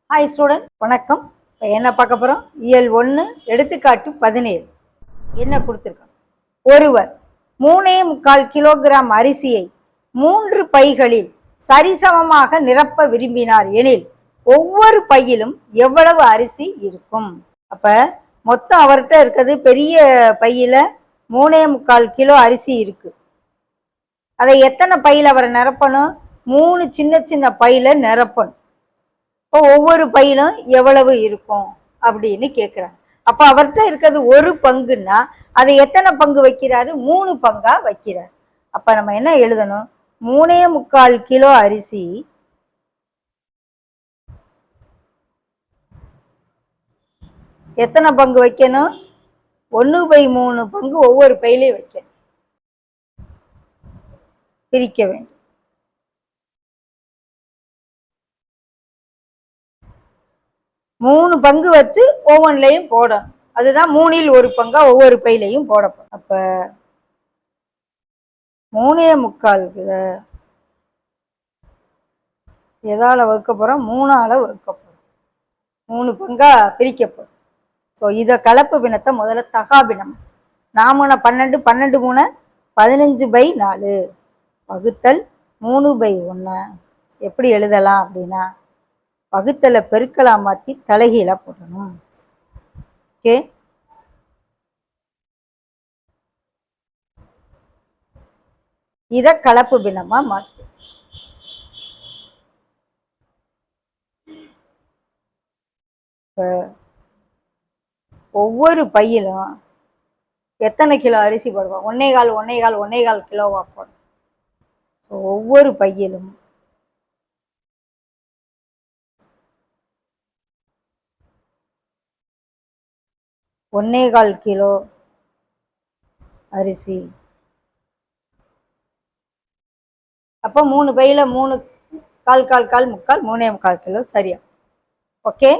Hi student, வணக்கம். இப்போ என்ன பார்க்க போகிறோம்? இயல் 1 எடுத்துக்காட்டு 17. என்ன கொடுத்துருக்கோம்? ஒருவர் 3.25 கிலோகிராம் அரிசியை 3 பைகளில் சரிசமமாக நிரப்ப விரும்பினார் எனில் ஒவ்வொரு பையிலும் எவ்வளவு அரிசி இருக்கும்? அப்போ மொத்தம் அவர்கிட்ட இருக்கிறது பெரிய பையில 3.25 கிலோ அரிசி இருக்கு. அதை எத்தனை பையில் அவரை நிரப்பணும்? 3 சின்ன சின்ன பையில நிரப்பணும். இப்போ ஒவ்வொரு பையிலும் எவ்வளவு இருக்கும் அப்படின்னு கேட்குறாங்க. அப்போ அவர்கிட்ட இருக்கிறது ஒரு பங்குன்னா அதை எத்தனை பங்கு வைக்கிறாரு? 3 பங்கா வைக்கிறார். அப்போ நம்ம என்ன எழுதணும்? 3.25 கிலோ அரிசி எத்தனை பங்கு வைக்கணும்? 1/3 பங்கு ஒவ்வொரு பையிலையும் வைக்கணும், பிரிக்க வேண்டும். மூணு பங்கு வச்சு ஒவ்வொன்றிலையும் போடணும். அதுதான் 3இல் 1 பங்கா ஒவ்வொரு பையிலையும் போடப்படும். அப்ப 3.25 எதால வகுக்க போறோம்? 3ஆல வகுக்க போறோம். 3 பங்கா பிரிக்கப்படும். ஸோ இதை கலப்பு பிணத்தை முதல்ல தகாபிணம் 4 12 12 3 15/4 வகுத்தல் 3/1 எப்படி எழுதலாம் அப்படின்னா வகுத்தலை பெருக்கலா மாற்றி தலைகீழா போடணும். ஓகே, இதை கலப்பு பின்னமா மாற்று. ஒவ்வொரு பையிலும் எத்தனை கிலோ அரிசி போடுவோம்? 1.25 கிலோவா போடும். ஸோ ஒவ்வொரு பையிலும் 1.25 கிலோ அரிசி. அப்போ 3 பையில 3 கால் 3.25 கிலோ சரியா? ஓகே.